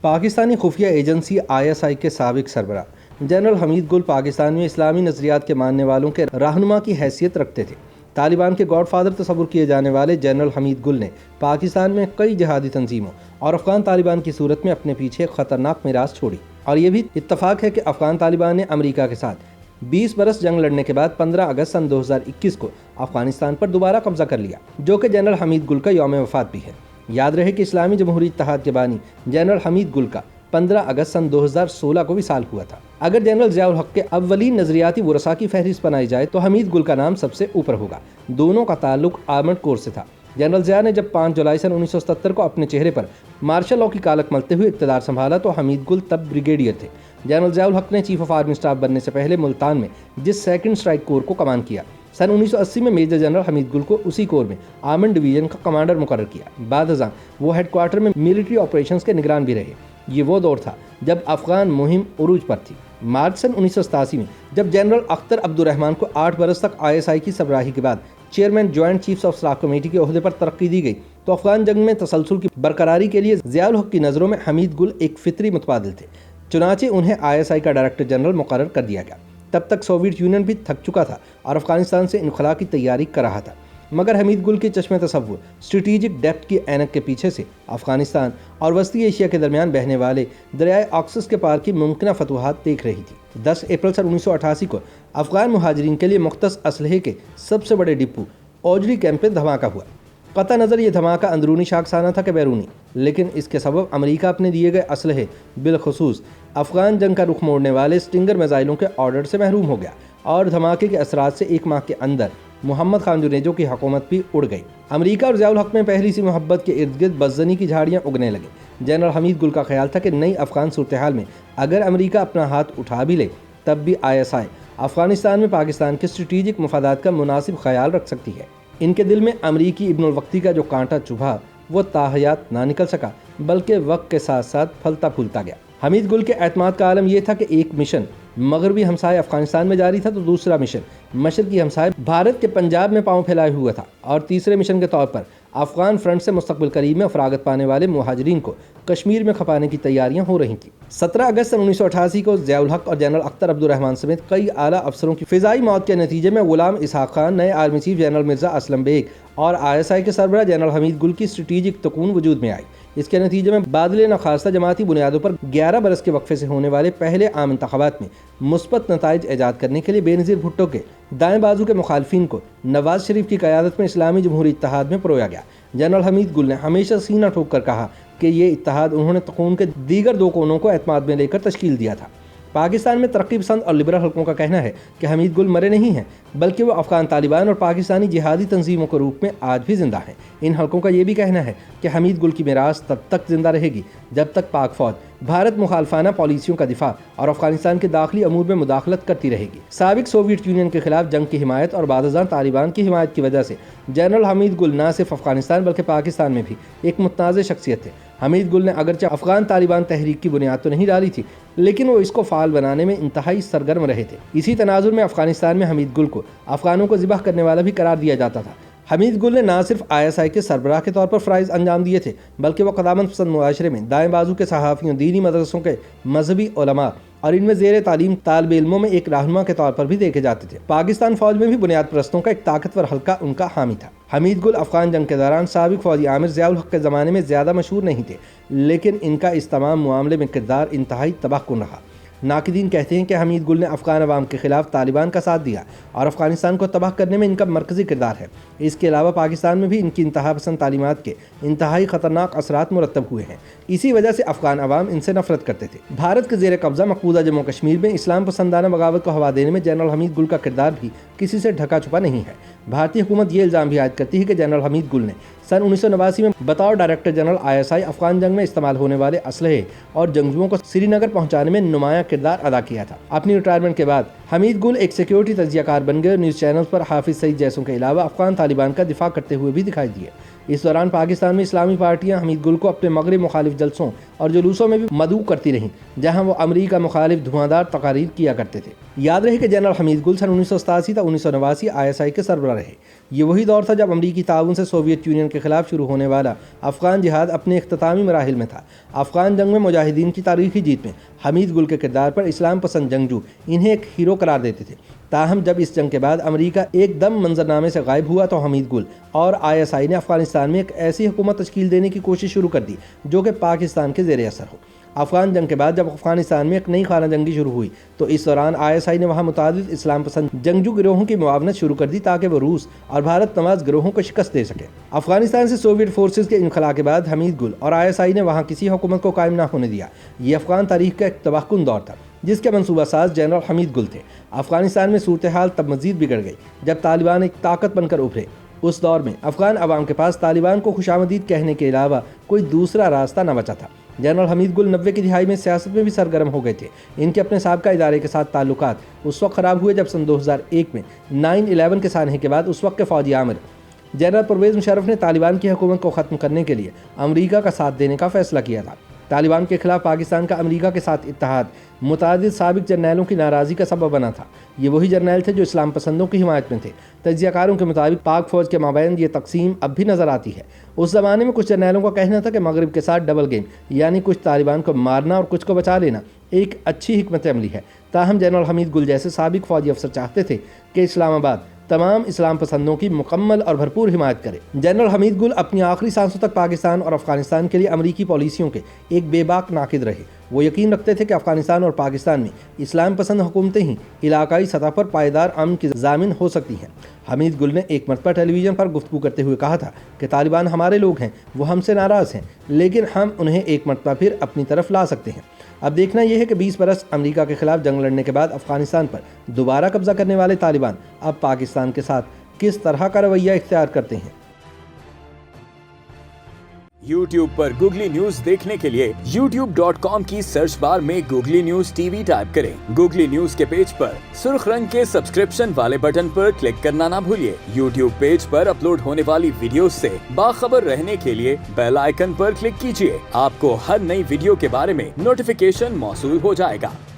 پاکستانی خفیہ agency ISI کے سابق سربراہ جنرل حمید گل پاکستان میں اسلامی نظریات کے ماننے والوں کے رہنما کی حیثیت رکھتے تھے۔ طالبان کے گاڈ فادر تصور کیے جانے والے جنرل حمید گل نے پاکستان میں کئی جہادی تنظیموں اور افغان طالبان کی صورت میں اپنے پیچھے خطرناک میراث چھوڑی، اور یہ بھی اتفاق ہے کہ افغان طالبان نے امریکہ کے ساتھ 20 برس جنگ لڑنے کے بعد 15 اگست سن 2021 کو افغانستان پر دوبارہ قبضہ کر لیا، جو کہ جنرل حمید گل کا یوم وفات بھی ہے۔ یاد رہے کہ اسلامی جمہوری اتحاد کے بانی جنرل حمید گل کا 15 اگست سن 2016 کو وصال ہوا تھا۔ اگر جنرل ضیاء الحق کے اولین نظریاتی ورثاء کی فہرست بنائی جائے تو حمید گل کا نام سب سے اوپر ہوگا۔ دونوں کا تعلق آرمڈ کور سے تھا۔ جنرل ضیاء نے جب 5 جولائی سن 1977 کو اپنے چہرے پر مارشل لاء کی کالک ملتے ہوئے اقتدار سنبھالا تو حمید گل تب بریگیڈیئر تھے۔ جنرل ضیاء الحق نے چیف آف آرمی اسٹاف بننے سے پہلے ملتان میں جس سیکنڈ اسٹرائک کور کو کمان کیا، سن 1980 میں میجر جنرل حمید گل کو اسی کور میں آرمڈ ڈویژن کا کمانڈر مقرر کیا۔ بعد ازاں وہ ہیڈ کوارٹر میں ملٹری آپریشنز کے نگران بھی رہے۔ یہ وہ دور تھا جب افغان مہم عروج پر تھی۔ مارچ سن 1987 میں جب جنرل اختر عبدالرحمان کو 8 برس تک ISI کی سربراہی کے بعد chairman joint chiefs of staff committee کے عہدے پر ترقی دی گئی تو افغان جنگ میں تسلسل کی برقراری کے لیے ضیاء الحق کی نظروں میں حمید گل ایک فطری متبادل تھے، چنانچہ انہیں ISI کا ڈائریکٹر جنرل مقرر کر دیا گیا۔ تب تک سوویت یونین بھی تھک چکا تھا اور افغانستان سے انخلاء کی تیاری کر رہا تھا، مگر حمید گل کے چشم تصور اسٹریٹجک ڈیپتھ کی اینک کے پیچھے سے افغانستان اور وسطی ایشیا کے درمیان بہنے والے دریائے آکسس کے پار کی ممکنہ فتوحات دیکھ رہی تھی۔ 10 اپریل سن 1988 کو افغان مہاجرین کے لیے مختص اسلحے کے سب سے بڑے ڈپو اوجڑی کیمپ پہ دھماکہ ہوا۔ قطع نظر یہ دھماکہ اندرونی شاخسانہ تھا کہ بیرونی، لیکن اس کے سبب امریکہ اپنے دیے گئے اسلحے بالخصوص افغان جنگ کا رخ موڑنے والے سٹنگر میزائلوں کے آرڈر سے محروم ہو گیا، اور دھماکے کے اثرات سے 1 ماہ کے اندر محمد خان جنیجو کی حکومت بھی اڑ گئی۔ امریکہ اور ضیاء الحق میں پہلی سی محبت کے ارد گرد بدظنی کی جھاڑیاں اگنے لگیں۔ جنرل حمید گل کا خیال تھا کہ نئی افغان صورتحال میں اگر امریکہ اپنا ہاتھ اٹھا بھی لے تب بھی ISI افغانستان میں پاکستان کے اسٹریٹجک مفادات کا مناسب خیال رکھ سکتی ہے۔ ان کے دل میں امریکی ابن الوقتی کا جو کانٹا چبھا وہ تاحیات نہ نکل سکا، بلکہ وقت کے ساتھ ساتھ پھلتا پھولتا گیا۔ حمید گل کے اعتماد کا عالم یہ تھا کہ ایک مشن مغربی ہمسائے افغانستان میں جاری تھا تو دوسرا مشن مشرقی ہمسائے بھارت کے پنجاب میں پاؤں پھیلائے ہوا تھا، اور تیسرے مشن کے طور پر افغان فرنٹ سے مستقبل قریب میں فراغت پانے والے مہاجرین کو کشمیر میں کھپانے کی تیاریاں ہو رہی تھیں۔ 17 اگست سن 1988 کو ضیاء الحق اور جنرل اختر عبدالرحمان سمیت کئی اعلیٰ افسروں کی فضائی موت کے نتیجے میں غلام اسحاق خان، نئے army chief general Mirza Aslam Baig اور ISI کے سربراہ جنرل حمید گل کی اسٹریٹجک تکون وجود میں آئی۔ اس کے نتیجے میں بادل نخواستہ جماعتی بنیادوں پر 11 برس کے وقفے سے ہونے والے پہلے عام انتخابات میں مثبت نتائج ایجاد کرنے کے لیے بے نظیر بھٹو کے دائیں بازو کے مخالفین کو نواز شریف کی قیادت میں اسلامی جمہوری اتحاد میں پرویا گیا۔ جنرل حمید گل نے ہمیشہ سینہ ٹھوک کر کہا کہ یہ اتحاد انہوں نے تقوم کے دیگر 2 کونوں کو اعتماد میں لے کر تشکیل دیا تھا۔ پاکستان میں ترقی پسند اور لبرل حلقوں کا کہنا ہے کہ حمید گل مرے نہیں ہیں، بلکہ وہ افغان طالبان اور پاکستانی جہادی تنظیموں کے روپ میں آج بھی زندہ ہیں۔ ان حلقوں کا یہ بھی کہنا ہے کہ حمید گل کی میراث تب تک زندہ رہے گی جب تک پاک فوج بھارت مخالفانہ پالیسیوں کا دفاع اور افغانستان کے داخلی امور میں مداخلت کرتی رہے گی۔ سابق سوویت یونین کے خلاف جنگ کی حمایت اور بعد ازاں طالبان کی حمایت کی وجہ سے جنرل حمید گل نہ صرف افغانستان بلکہ پاکستان میں بھی ایک متنازع شخصیت تھے۔ حمید گل نے اگرچہ افغان طالبان تحریک کی بنیاد تو نہیں ڈالی تھی، لیکن وہ اس کو فعال بنانے میں انتہائی سرگرم رہے تھے۔ اسی تناظر میں افغانستان میں حمید گل کو افغانوں کو ذبح کرنے والا بھی قرار دیا جاتا تھا۔ حمید گل نے نہ صرف ISI کے سربراہ کے طور پر فرائض انجام دیے تھے، بلکہ وہ قدامت پسند معاشرے میں دائیں بازو کے صحافیوں، دینی مدرسوں کے مذہبی علماء اور ان میں زیر تعلیم طالب علموں میں ایک رہنما کے طور پر بھی دیکھے جاتے تھے۔ پاکستان فوج میں بھی بنیاد پرستوں کا ایک طاقتور حلقہ ان کا حامی تھا۔ حمید گل افغان جنگ کے دوران سابق فوجی عامر ضیاء الحق کے زمانے میں زیادہ مشہور نہیں تھے، لیکن ان کا اس تمام معاملے میں کردار انتہائی تباہ کن رہا۔ ناقدین کہتے ہیں کہ حمید گل نے افغان عوام کے خلاف طالبان کا ساتھ دیا اور افغانستان کو تباہ کرنے میں ان کا مرکزی کردار ہے۔ اس کے علاوہ پاکستان میں بھی ان کی انتہا پسند تعلیمات کے انتہائی خطرناک اثرات مرتب ہوئے ہیں۔ اسی وجہ سے افغان عوام ان سے نفرت کرتے تھے۔ بھارت کے زیر قبضہ مقبوضہ جموں کشمیر میں اسلام پسندانہ بغاوت کو ہوا دینے میں جنرل حمید گل کا کردار بھی کسی سے ڈھکا چھپا نہیں ہے۔ بھارتی حکومت یہ الزام بھی عائد کرتی ہے کہ جنرل حمید گل نے سن 1989 میں بطور ڈائریکٹر جنرل ISI افغان جنگ میں استعمال ہونے والے اسلحے اور جنگجوؤں کو سری نگر پہنچانے میں نمایاں کردار ادا کیا تھا۔ اپنی ریٹائرمنٹ کے بعد حمید گل ایک سیکیورٹی تجزیہ کار بن گئے اور نیوز چینلز پر حافظ سعید جیسوں کے علاوہ افغان طالبان کا دفاع کرتے ہوئے بھی دکھائی دیے۔ اس دوران پاکستان میں اسلامی پارٹیاں حمید گل کو اپنے مغرب مخالف جلسوں اور جلوسوں میں بھی مدعو کرتی رہیں، جہاں وہ امریکہ مخالف دھواں دار تقاریر کیا کرتے تھے۔ یاد رہے کہ جنرل حمید گل سن 1987 تا 1989 ISI کے سربراہ رہے۔ یہ وہی دور تھا جب امریکی تعاون سے سوویت یونین کے خلاف شروع ہونے والا افغان جہاد اپنے اختتامی مراحل میں تھا۔ افغان جنگ میں مجاہدین کی تاریخی جیت میں حمید گل کے کردار پر اسلام پسند جنگجو انہیں ایک ہیرو قرار دیتے تھے۔ تاہم جب اس جنگ کے بعد امریکہ ایک دم منظرنامے سے غائب ہوا تو حمید گل اور ISI نے افغانستان میں ایک ایسی حکومت تشکیل دینے کی کوشش شروع کر دی جو کہ پاکستان کے زیر اثر ہو۔ افغان جنگ کے بعد جب افغانستان میں ایک نئی خانہ جنگی شروع ہوئی تو اس دوران ISI نے وہاں متعدد اسلام پسند جنگجو گروہوں کی معاونت شروع کر دی تاکہ وہ روس اور بھارت نواز گروہوں کو شکست دے سکے۔ افغانستان سے سوویت فورسز کے انخلا کے بعد حمید گل اور ISI نے وہاں کسی حکومت کو قائم نہ ہونے دیا۔ یہ افغان تاریخ کا ایک تباہ کن دور تھا جس کے منصوبہ ساز جنرل حمید گل تھے۔ افغانستان میں صورتحال تب مزید بگڑ گئی جب طالبان ایک طاقت بن کر ابھرے۔ اس دور میں افغان عوام کے پاس طالبان کو خوشامدید کہنے کے علاوہ کوئی دوسرا راستہ نہ بچا تھا۔ جنرل حمید گل 90 کی دہائی میں سیاست میں بھی سرگرم ہو گئے تھے۔ ان کے اپنے سابقہ ادارے کے ساتھ تعلقات اس وقت خراب ہوئے جب سن 2001 میں 9/11 کے سانحے کے بعد اس وقت کے فوجی آمر جنرل پرویز مشرف نے طالبان کی حکومت کو ختم کرنے کے لیے امریکہ کا ساتھ دینے کا فیصلہ کیا تھا۔ طالبان کے خلاف پاکستان کا امریکہ کے ساتھ اتحاد متعدد سابق جرنیلوں کی ناراضی کا سبب بنا تھا۔ یہ وہی جرنیل تھے جو اسلام پسندوں کی حمایت میں تھے۔ تجزیہ کاروں کے مطابق پاک فوج کے مابین یہ تقسیم اب بھی نظر آتی ہے۔ اس زمانے میں کچھ جرنیلوں کا کہنا تھا کہ مغرب کے ساتھ ڈبل گیم، یعنی کچھ طالبان کو مارنا اور کچھ کو بچا لینا، ایک اچھی حکمت عملی ہے۔ تاہم جنرل حمید گل جیسے سابق فوجی افسر چاہتے تھے کہ اسلام آباد تمام اسلام پسندوں کی مکمل اور بھرپور حمایت کرے۔ جنرل حمید گل اپنی آخری سانسوں تک پاکستان اور افغانستان کے لیے امریکی پالیسیوں کے ایک بے باک ناقد رہے۔ وہ یقین رکھتے تھے کہ افغانستان اور پاکستان میں اسلام پسند حکومتیں ہی علاقائی سطح پر پائیدار امن کی ضامن ہو سکتی ہیں۔ حمید گل نے ایک مرتبہ ٹیلی ویژن پر گفتگو کرتے ہوئے کہا تھا کہ طالبان ہمارے لوگ ہیں، وہ ہم سے ناراض ہیں، لیکن ہم انہیں ایک مرتبہ پھر اپنی طرف لا سکتے ہیں۔ اب دیکھنا یہ ہے کہ 20 برس امریکہ کے خلاف جنگ لڑنے کے بعد افغانستان پر دوبارہ قبضہ کرنے والے طالبان اب پاکستان کے ساتھ کس طرح کا رویہ اختیار کرتے ہیں۔ YouTube پر گوگلی نیوز دیکھنے کے لیے youtube.com کی سرچ بار میں گوگلی نیوز TV ٹائپ کریں۔ گوگلی نیوز کے پیج پر سرخ رنگ کے سبسکرپشن والے بٹن پر کلک کرنا نہ بھولیے۔ YouTube پیج پر اپلوڈ ہونے والی ویڈیوز سے باخبر رہنے کے لیے بیل آئیکن پر کلک کیجیے۔ آپ کو ہر نئی ویڈیو کے بارے میں نوٹیفیکیشن موصول ہو جائے گا۔